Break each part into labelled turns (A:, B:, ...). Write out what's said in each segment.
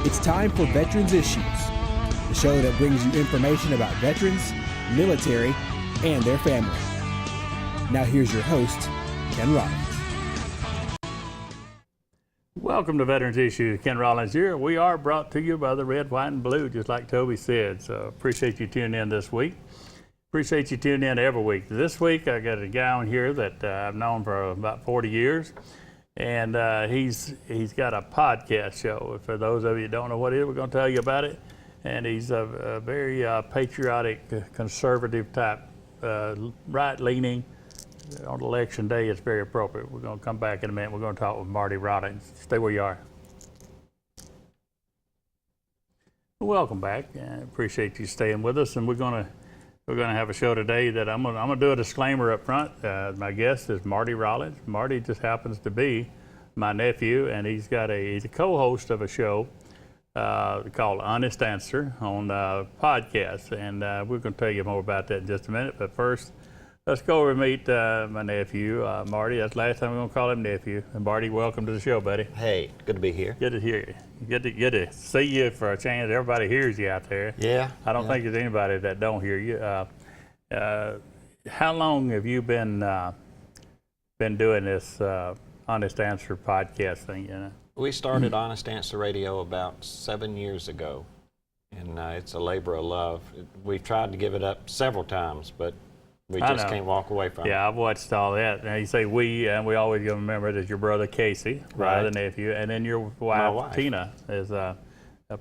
A: It's time for Veterans Issues, the show that brings you information about veterans, military, and their family. Now here's your host, Ken Rollins.
B: Welcome to Veterans Issues. Ken Rollins here. We are brought to you by the Red, White, and Blue, just like Toby said. So appreciate you tuning in this week. Appreciate you tuning in every week. This week I got a guy on here that I've known for about 40 years, and he's got a podcast show. For those of you who don't know what it is, we're going to tell you about it. And he's a very patriotic, conservative type, right-leaning. On election day, it's very appropriate. We're going to come back in a minute. We're going to talk with Marty Rollins. Stay where you are. Welcome back. I appreciate you staying with us, and we're going to have a show today that I'm going to do a disclaimer up front. My guest is Marty Rollins. Marty just happens to be my nephew, and he's a co-host of a show called Honest Answer on podcast, and we're going to tell you more about that in just a minute. But first, let's go over and meet my nephew, Marty. That's the last time we're going to call him nephew. And Marty, welcome to the show, buddy.
C: Hey, good to be here.
B: Good to hear you. Good to see you for a change. Everybody hears you out there.
C: Yeah.
B: I don't think there's anybody that don't hear you. How long have you been doing this Honest Answer podcast thing? You know?
C: We started Honest Answer Radio about 7 years ago, and it's a labor of love. We've tried to give it up several times, but we just can't walk away from it.
B: Yeah, I've watched all that. Now you say we, and we always remember it as your brother Casey, right, the nephew, and then your wife Tina is a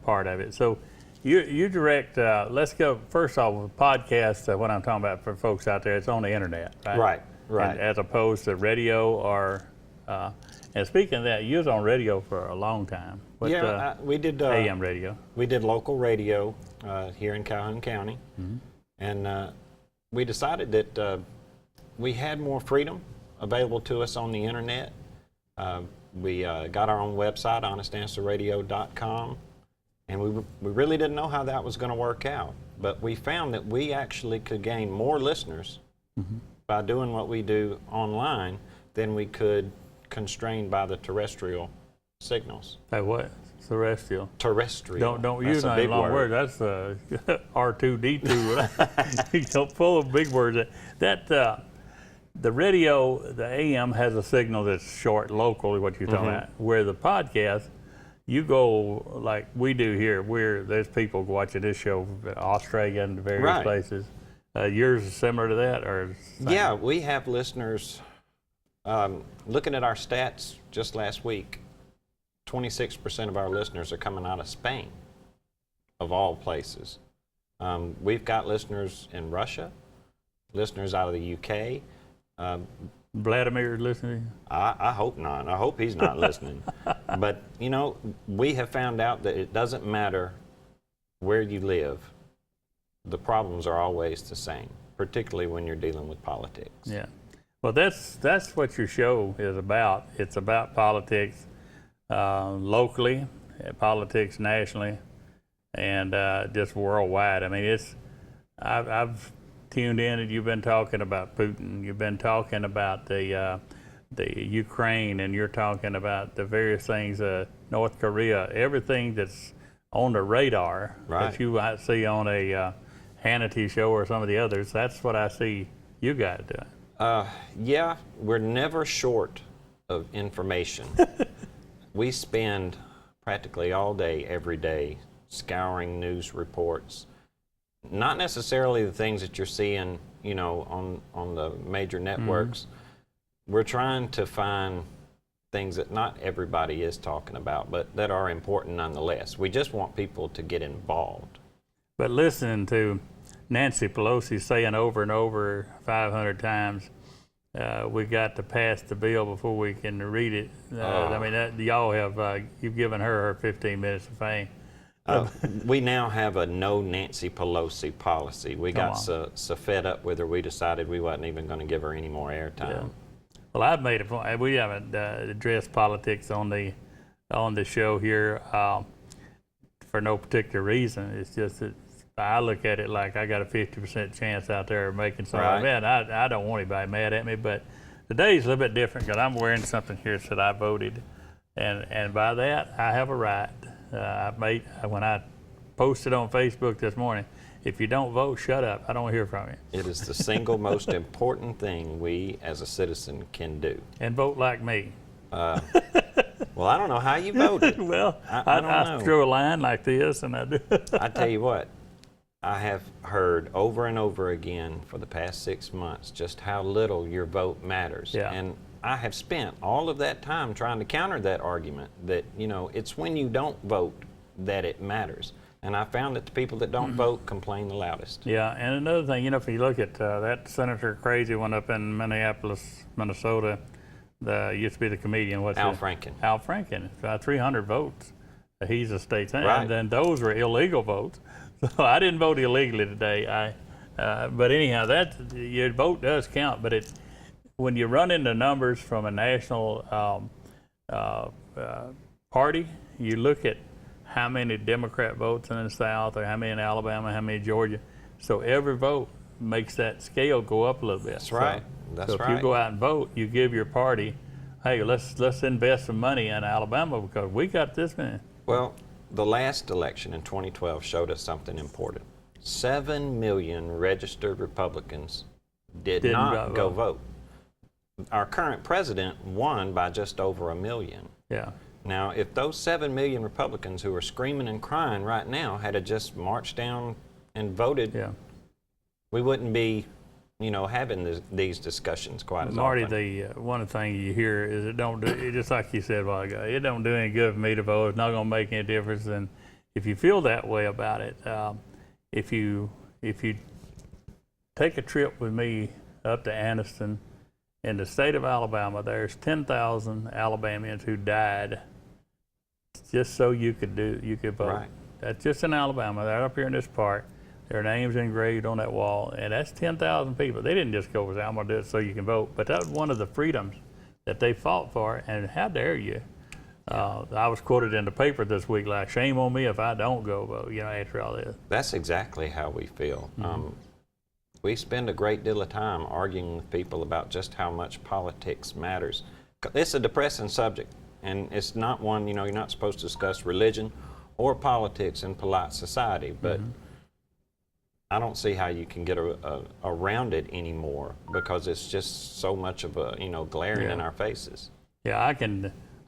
B: part of it. So you direct. Let's go first off with podcast. What I'm talking about for folks out there, it's on the internet, right?
C: Right.
B: And as opposed to radio or. And speaking of that, you was on radio for a long time.
C: We did
B: AM radio.
C: We did local radio here in Calhoun County, and we decided that we had more freedom available to us on the internet. We got our own website, honestanswerradio.com, and we really didn't know how that was going to work out. But we found that we actually could gain more listeners by doing what we do online than we could constrained by the terrestrial signals.
B: Hey, what? Terrestrial.
C: Terrestrial.
B: Don't use any long words. That's R2D2. Full of big words. The radio, the AM has a signal that's short, local, what you're talking about. Where the podcast, you go like we do here. There's people watching this show, Australia and various places. Yours is similar to that, or?
C: Yeah, we have listeners. Looking at our stats just last week, 26% of our listeners are coming out of Spain, of all places. We've got listeners in Russia, listeners out of the UK.
B: Vladimir listening?
C: I hope not. I hope he's not listening. But, you know, we have found out that it doesn't matter where you live. The problems are always the same, particularly when you're dealing with politics.
B: Yeah. Well, that's what your show is about. It's about politics locally, politics nationally, and just worldwide. I mean, I've tuned in, and you've been talking about Putin. You've been talking about the Ukraine, and you're talking about the various things, North Korea, everything that's on the radar that you might see on a Hannity show or some of the others. That's what I see you guys doing.
C: Yeah, we're never short of information. We spend practically all day, every day, scouring news reports. Not necessarily the things that you're seeing, you know, on the major networks. We're trying to find things that not everybody is talking about, but that are important nonetheless. We just want people to get involved.
B: But listening to Nancy Pelosi saying over and over 500 times, we got to pass the bill before we can read it. I mean, y'all have, you've given her 15 minutes of fame.
C: We now have a no Nancy Pelosi policy. We got so fed up with her, we decided we wasn't even going to give her any more airtime.
B: Yeah. Well, I've made a point. We haven't addressed politics on the show here for no particular reason. It's just that I look at it like I got a 50% chance out there of making something. Man, I don't want anybody mad at me, but today's a little bit different because I'm wearing something here that said I voted, and by that I have a right When I posted on Facebook this morning, if you don't vote, shut up. I don't want to hear from you.
C: It is the single most important thing we as a citizen can do.
B: And vote like me.
C: Well, I don't know how you voted.
B: Well,
C: I don't know.
B: I throw a line like this, and I do.
C: I tell you what, I have heard over and over again for the past 6 months just how little your vote matters.
B: Yeah.
C: And I have spent all of that time trying to counter that argument that, it's when you don't vote that it matters. And I found that the people that don't vote complain the loudest.
B: Yeah, and another thing, if you look at that Senator Crazy one up in Minneapolis, Minnesota, used to be the comedian.
C: Al Franken.
B: Al Franken, 300 votes. He's a state senator,
C: Right.
B: and then those were illegal votes. So I didn't vote illegally today. But anyhow, your vote does count. But when you run into numbers from a national party, you look at how many Democrat votes in the South, or how many in Alabama, how many in Georgia. So every vote makes that scale go up a little bit.
C: That's right. That's
B: so if
C: right.
B: you go out and vote, you give your party, hey, let's invest some money in Alabama because we got this man.
C: Well, the last election in 2012 showed us something important. 7 million registered Republicans didn't not go vote. Our current president won by just over 1 million.
B: Yeah.
C: Now, if those 7 million Republicans who are screaming and crying right now had just marched down and voted, we wouldn't be, having these discussions quite as
B: Marty,
C: often.
B: one of the things you hear is it just like you said a while ago, it don't do any good for me to vote. It's not going to make any difference. And if you feel that way about it, if you take a trip with me up to Anniston, in the state of Alabama, there's 10,000 Alabamians who died just so you could vote.
C: Right.
B: That's just in Alabama. They're up here in this park. Their names engraved on that wall, and that's 10,000 people. They didn't just go and say, I'm going to do it so you can vote. But that was one of the freedoms that they fought for, and how dare you? I was quoted in the paper this week like, shame on me if I don't go vote, after all this.
C: That's exactly how we feel. We spend a great deal of time arguing with people about just how much politics matters. It's a depressing subject, and it's not one, you're not supposed to discuss religion or politics in polite society, but I don't see how you can get around it anymore because it's just so much of a, glaring in our faces.
B: Yeah,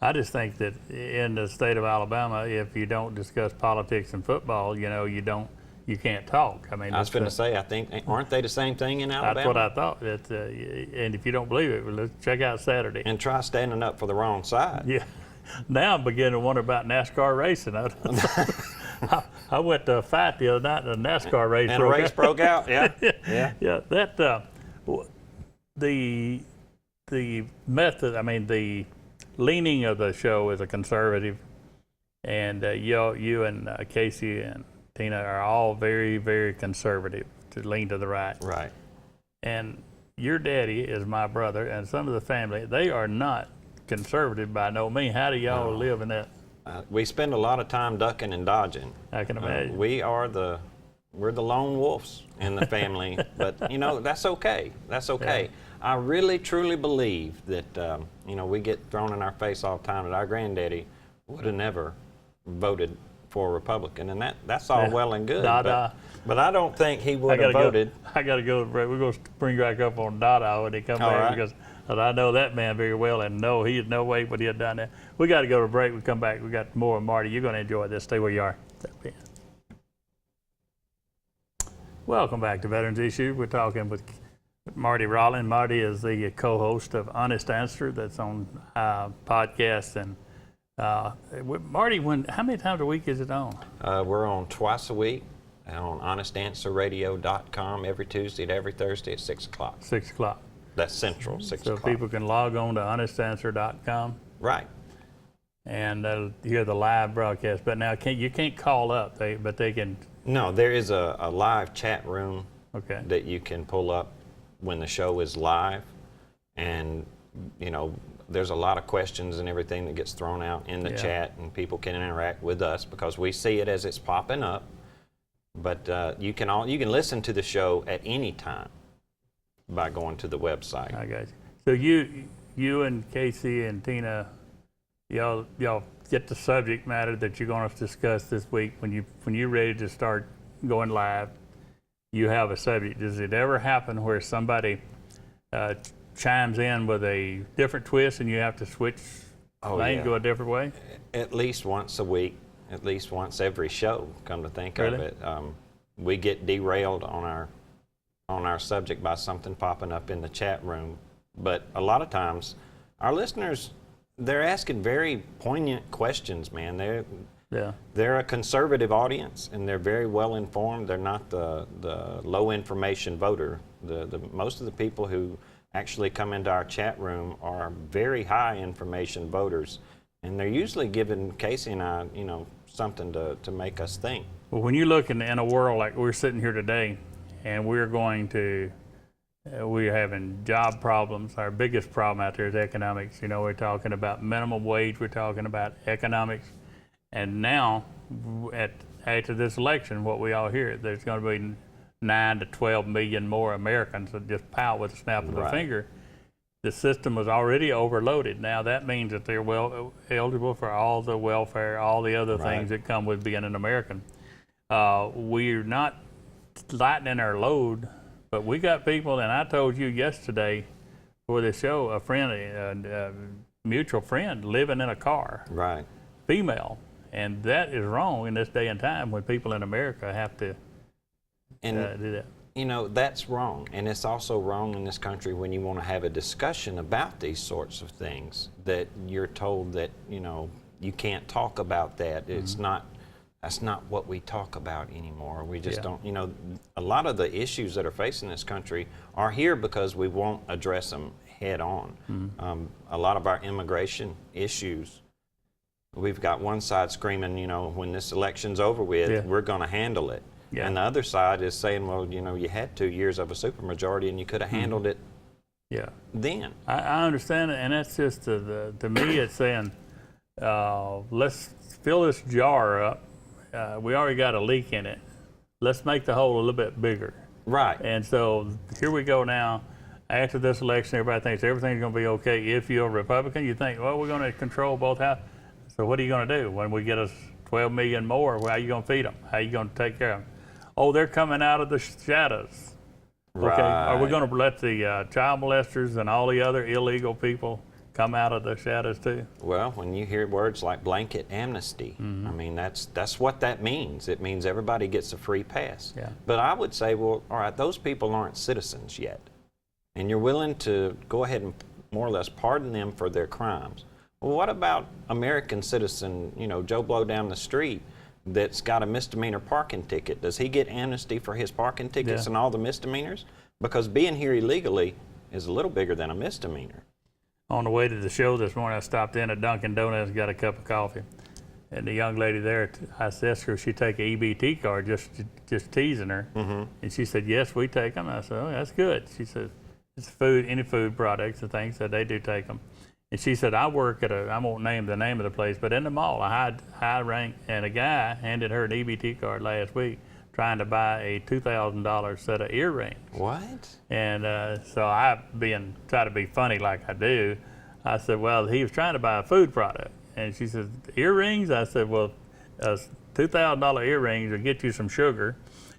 B: I just think that in the state of Alabama, if you don't discuss politics and football, you can't talk. I mean,
C: I was going to say, I think, aren't they the same thing in Alabama?
B: That's what I thought. And if you don't believe it, let's check out Saturday.
C: And try standing up for the wrong side.
B: Yeah. Now I'm beginning to wonder about NASCAR racing. I went to a fight the other night, and a NASCAR race
C: and a race broke out. Yeah.
B: Yeah. That the method. I mean, the leaning of the show is a conservative, and you and Casey and Tina are all very, very conservative, to lean to the right.
C: Right.
B: And your daddy is my brother, and some of the family, they are not conservative by no means. How do y'all live in that?
C: We spend a lot of time ducking and dodging.
B: I can imagine.
C: We're the lone wolves in the family, but that's okay. That's okay. Yeah. I really truly believe that we get thrown in our face all the time that our granddaddy would have never voted for a Republican, and that's all well and good. But I don't think he would have voted.
B: I got to go. We're going to bring back up on Dada when he comes back, right. Because I know that man very well, and no, he had no way would he have done that. We got to go to break. We come back. We got more. Marty, you're going to enjoy this. Stay where you are. Welcome back to Veterans Issues. We're talking with Marty Rollins. Marty is the co-host of Honest Answer that's on podcast. And Marty, how many times a week is it on?
C: We're on twice a week on honestanswerradio.com every Tuesday and every Thursday at 6 o'clock.
B: 6 o'clock.
C: That's Central, 6 o'clock.
B: So people can log on to honestanswer.com.
C: Right.
B: And hear the live broadcast. But now you can't call up, but they can.
C: No, there is a live chat room
B: okay.
C: that you can pull up when the show is live. And, there's a lot of questions and everything that gets thrown out in the chat, and people can interact with us because we see it as it's popping up. But you can listen to the show at any time by going to the website.
B: I got you. So you and Casey and Tina y'all get the subject matter that you're going to discuss this week. When you're ready to start going live, you have a subject. Does it ever happen where somebody chimes in with a different twist and you have to switch lane, go a different way?
C: At least once a week, at least once every show, come to think of it. We get derailed on our subject by something popping up in the chat room. But a lot of times, our listeners, they're asking very poignant questions, man. They're a conservative audience, and they're very well informed. They're not the low information voter. Most of the people who actually come into our chat room are very high information voters, and they're usually giving Casey and I, something to make us think.
B: Well, when you look in a world like we're sitting here today, and we're having job problems. Our biggest problem out there is economics. We're talking about minimum wage. We're talking about economics. And now, after this election, what we all hear, there's going to be 9 to 12 million more Americans that just pow with a snap of the finger. The system was already overloaded. Now that means that they're eligible for all the welfare, all the other things that come with being an American. We're not lightening our load, but we got people, and I told you yesterday for the show, a mutual friend living in a car, female, and that is wrong in this day and time when people in America have to do that.
C: That's wrong, and it's also wrong in this country when you want to have a discussion about these sorts of things that you're told that you can't talk about that. It's not. That's not what we talk about anymore. We just don't, a lot of the issues that are facing this country are here because we won't address them head on. A lot of our immigration issues, we've got one side screaming, when this election's over with, we're going to handle it. And the other side is saying, well, you had 2 years of a supermajority and you could have handled it then.
B: I understand it, and that's just, to me, it's saying, let's fill this jar up. We already got a leak in it. Let's make the hole a little bit bigger.
C: Right.
B: And so here we go now. After this election, everybody thinks everything's going to be okay. If you're a Republican, you think, well, we're going to control both houses. So what are you going to do when we get us 12 million more? How are you going to feed them? How are you going to take care of them? Oh, they're coming out of the shadows.
C: Right.
B: Okay. Are we going to let the child molesters and all the other illegal people come out of the shadows too?
C: Well, when you hear words like blanket amnesty, I mean, that's what that means. It means everybody gets a free pass. But I would say, well, all right, those people aren't citizens yet. And you're willing to go ahead and more or less pardon them for their crimes. Well, what about American citizen, Joe Blow down the street that's got a misdemeanor parking ticket? Does he get amnesty for his parking tickets and all the misdemeanors? Because being here illegally is a little bigger than a misdemeanor.
B: On the way to the show this morning, I stopped in at Dunkin' Donuts and got a cup of coffee. And the young lady there, I asked her if she'd take an EBT card, just teasing her. And she said, yes, we take them. I said, oh, that's good. She said, it's food, any food products and things, that they do take them. And she said, I work at I won't name the name of the place, but in the mall, a high rank, and a guy handed her an EBT card last week trying to buy a $2,000 set of earrings.
C: What?
B: And so I, try to be funny like I do, I said, well, he was trying to buy a food product. And she said, earrings? I said, well, $2,000 earrings will get you some sugar,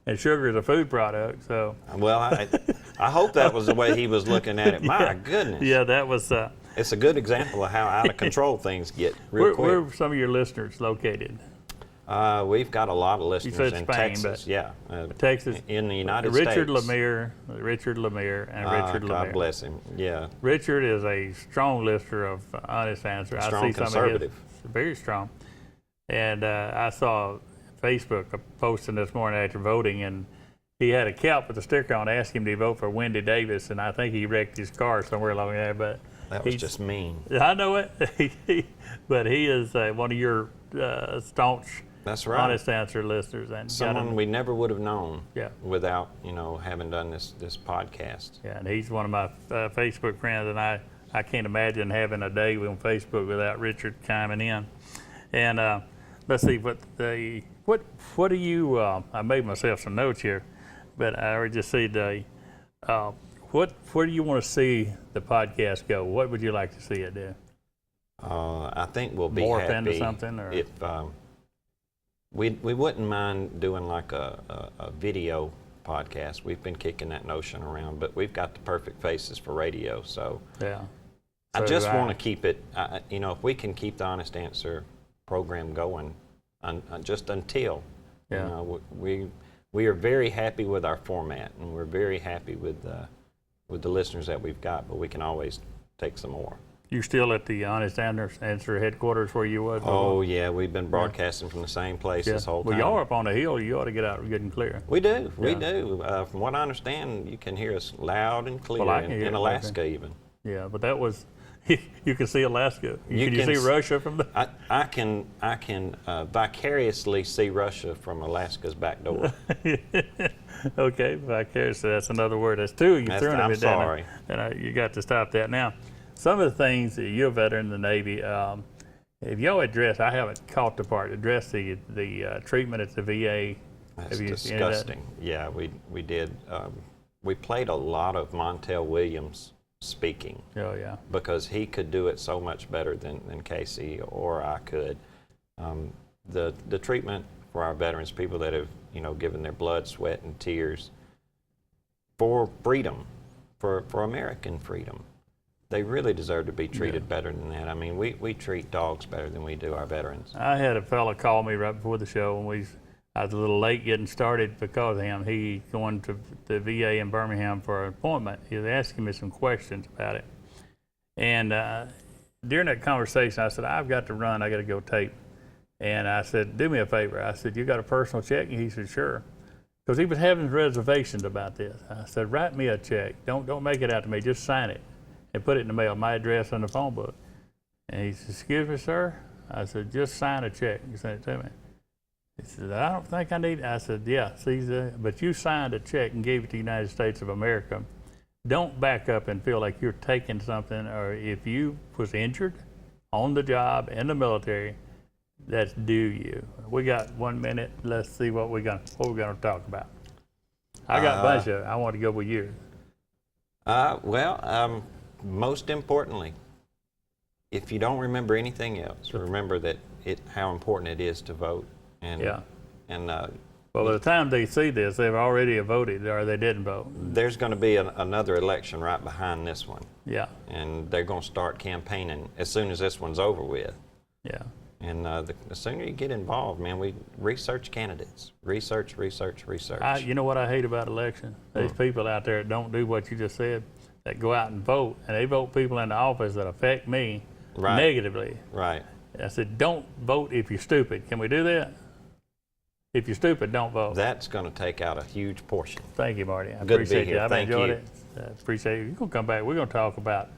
B: and sugar is a food product. So. Well,
C: I hope that was the way he was looking at it. My goodness.
B: Yeah, that was.
C: It's a good example of how out of control things get real quick.
B: Where are some of your listeners located?
C: We've got a lot of listeners in
B: Spain,
C: Texas.
B: Texas.
C: In the United
B: Richard
C: States.
B: Richard Lemire, and Richard Lemire.
C: God bless him. Yeah.
B: Richard is a strong listener of Honest Answer.
C: Strong
B: I see
C: conservative.
B: Some of his, very strong. And I saw Facebook posting this morning after voting, and he had a cap with a sticker on, asked him to vote for Wendy Davis, and I think he wrecked his car somewhere along there. But
C: that was just mean.
B: I know it. But he is one of your staunch.
C: That's right.
B: Honest Answer listeners, and
C: someone we never would have known without having done this podcast.
B: Yeah, and he's one of my Facebook friends, and I can't imagine having a day on Facebook without Richard chiming in. And let's see what do you? I made myself some notes here, but I already just see the where do you want to see the podcast go? What would you like to see it do?
C: I think we'll be
B: morph
C: happy
B: into something, or
C: if we wouldn't mind doing like a video podcast. We've been kicking that notion around, but we've got the perfect faces for radio, so
B: yeah.
C: I
B: So
C: just
B: do I.
C: want to keep it. If we can keep the Honest Answer program going, just until
B: Yeah.
C: we are very happy with our format, and we're very happy with the listeners that we've got, but we can always take some more.
B: You still at the Honest Answer headquarters where you was?
C: Oh yeah, we've been broadcasting from the same place this whole time.
B: Well, y'all are up on the hill. You ought to get out good and clear.
C: We do, we
B: Yeah.
C: do. From what I understand, you can hear us loud and clear
B: Well, I can hear
C: in
B: it,
C: Alaska even.
B: Yeah, but that was, you can see Alaska. Can you
C: can
B: see Russia from the?
C: I can vicariously see Russia from Alaska's back door.
B: Okay, vicariously, that's another word. That's two. You threw
C: I'm
B: it down.
C: sorry.
B: And you got to stop that. Now, some of the things that you're a veteran in the Navy, if y'all address, I haven't caught the part, address the treatment at the VA.
C: That's
B: Have you-
C: disgusting. Yeah, we did. We played a lot of Montel Williams speaking
B: Oh, yeah.
C: because he could do it so much better than Casey or I could. The treatment for our veterans, people that have given their blood, sweat, and tears for freedom, for American freedom, they really deserve to be treated better than that. I mean, we treat dogs better than we do our veterans.
B: I had a fella call me right before the show, and I was a little late getting started because of him. He going to the VA in Birmingham for an appointment. He was asking me some questions about it. And during that conversation, I said, I've got to run. I got to go tape. And I said, do me a favor. I said, you got a personal check? And he said, sure. Because he was having reservations about this. I said, write me a check. Don't make it out to me. Just sign it and put it in the mail, my address on the phone book. And he said, excuse me, sir? I said, just sign a check and send it to me. He said, I don't think I need it. I said, yeah, see, but you signed a check and gave it to the United States of America. Don't back up and feel like you're taking something, or if you was injured on the job in the military, that's due you. We got 1 minute. Let's see what we're gonna talk about. I got a bunch of it. I want to go with you.
C: Most importantly, if you don't remember anything else, remember that how important it is to vote. And
B: Yeah.
C: and
B: Well, by the time they see this, they've already voted or they didn't vote.
C: there's going to be another election right behind this one,
B: Yeah,
C: and they're going to start campaigning as soon as this one's over with.
B: yeah.
C: And the sooner you get involved, man, we research candidates, research.
B: You know what I hate about election? These people out there that don't do what you just said, that go out and vote, and they vote people in the office that affect me negatively.
C: Right.
B: I said, don't vote if you're stupid. Can we do that? If you're stupid, don't vote.
C: That's going to take out a huge portion.
B: Thank you, Marty. I
C: Good to be
B: appreciate
C: here.
B: you. I've
C: Thank
B: enjoyed
C: you.
B: it. Appreciate you. You're gonna come back. We're gonna talk about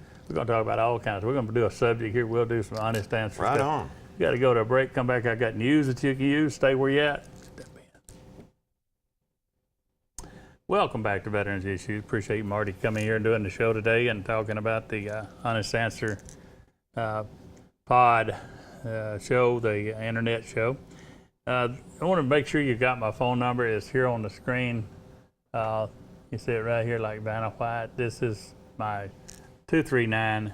B: all kinds. We're gonna do a subject here. We'll do some honest answers.
C: Right
B: stuff.
C: on.
B: You got to go to a break. Come back. I got news that you can use. Stay where you at. Welcome back to Veterans Issues. Appreciate Marty coming here and doing the show today and talking about the Honest Answer pod show, the internet show. I want to make sure you got my phone number. It's here on the screen. You see it right here like Vanna White. This is my 239-9234,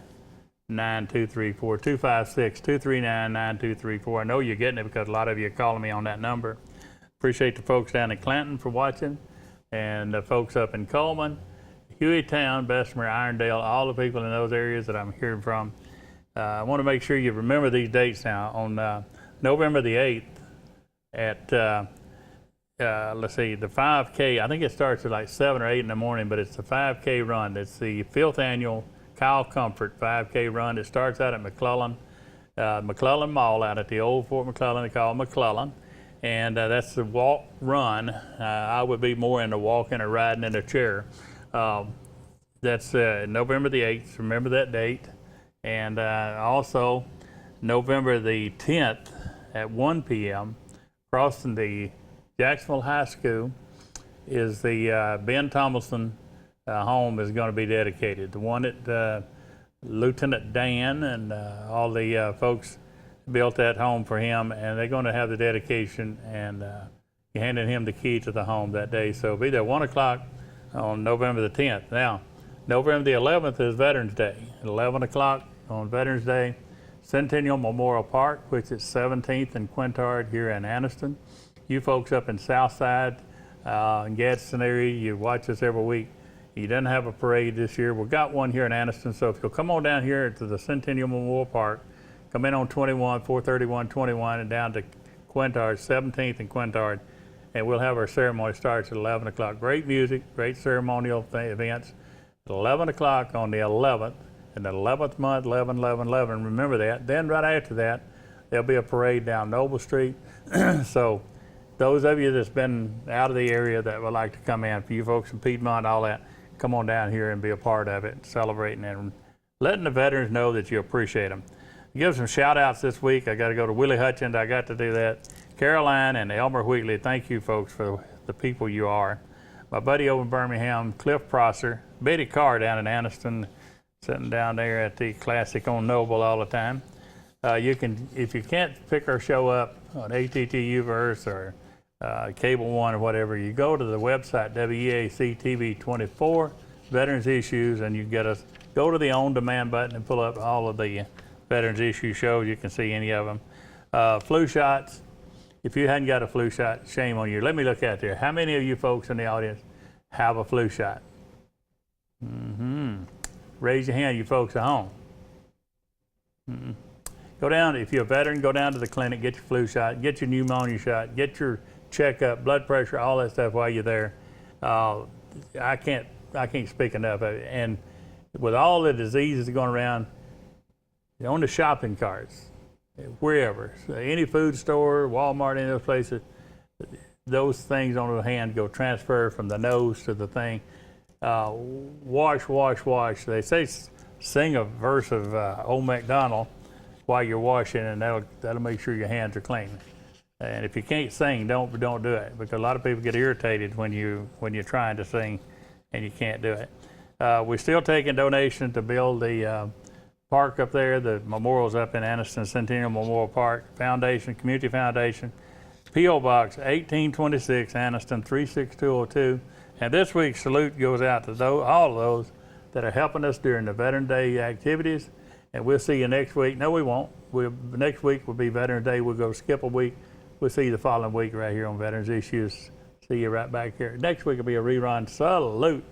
B: 256-239-9234. I know you're getting it because a lot of you are calling me on that number. Appreciate the folks down in Clanton for watching, and the folks up in Coleman, Hueytown, Bessemer, Irondale, all the people in those areas that I'm hearing from. I want to make sure you remember these dates now. On November the 8th at, let's see, the 5K, I think it starts at like 7 or 8 in the morning, but it's the 5K run. It's the 5th annual Kyle Comfort 5K run. It starts out at McClellan Mall out at the old Fort McClellan. They call it McClellan. And that's the walk run. I would be more into walking or riding in a chair. That's November the 8th. Remember that date. And also November the 10th at 1 p.m. crossing the Jacksonville High School is the Ben Tomlinson home is going to be dedicated. The one that Lieutenant Dan and all the folks built that home for him, and they're going to have the dedication, and you're handing him the key to the home that day. So be there 1 o'clock on November the 10th. Now, November the 11th is Veterans Day. At 11 o'clock on Veterans Day, Centennial Memorial Park, which is 17th and Quintard here in Anniston. You folks up in Southside, in Gadsden area, you watch us every week. You didn't have a parade this year. We've got one here in Anniston, so if you'll come on down here to the Centennial Memorial Park, come in on 431 21 and down to Quintard, 17th and Quintard, and we'll have our ceremony starts at 11 o'clock. Great music, great ceremonial events. At 11 o'clock on the 11th, in the 11th month, 11, 11, 11, remember that. Then right after that, there'll be a parade down Noble Street. So those of you that's been out of the area that would like to come in, for you folks in Piedmont, all that, come on down here and be a part of it, celebrating and letting the veterans know that you appreciate them. Give some shout outs this week. I got to go to Willie Hutchins. I got to do that. Caroline and Elmer Wheatley, thank you folks for the people you are. My buddy over in Birmingham, Cliff Prosser, Betty Carr down in Anniston, sitting down there at the Classic on Noble all the time. You can, if you can't pick our show up on ATTUverse or Cable One or whatever, you go to the website WEAC TV 24 Veterans Issues, and you get us. Go to the On Demand button and pull up all of the Veterans Issue shows. You can see any of them. Flu shots. If you hadn't got a flu shot, shame on you. Let me look out there. How many of you folks in the audience have a flu shot? Raise your hand, you folks at home. Go down, if you're a veteran, go down to the clinic, get your flu shot, get your pneumonia shot, get your checkup, blood pressure, all that stuff while you're there. I can't speak enough of it. And with all the diseases going around, on the shopping carts, wherever, so any food store, Walmart, any of those places, those things on the hand go transfer from the nose to the thing. Wash, wash, wash. They say sing a verse of Old MacDonald while you're washing, and that'll make sure your hands are clean. And if you can't sing, don't do it, because a lot of people get irritated when you're trying to sing and you can't do it. We're still taking donations to build the park up there. The memorial's up in Anniston, Centennial Memorial Park Foundation, Community Foundation, P.O. Box 1826, Anniston 36202. And this week's salute goes out to all of those that are helping us during the Veteran Day activities. And we'll see you next week. No, we won't. Next week will be Veterans Day. We'll go skip a week. We'll see you the following week right here on Veterans Issues. See you right back here. Next week will be a rerun. Salute.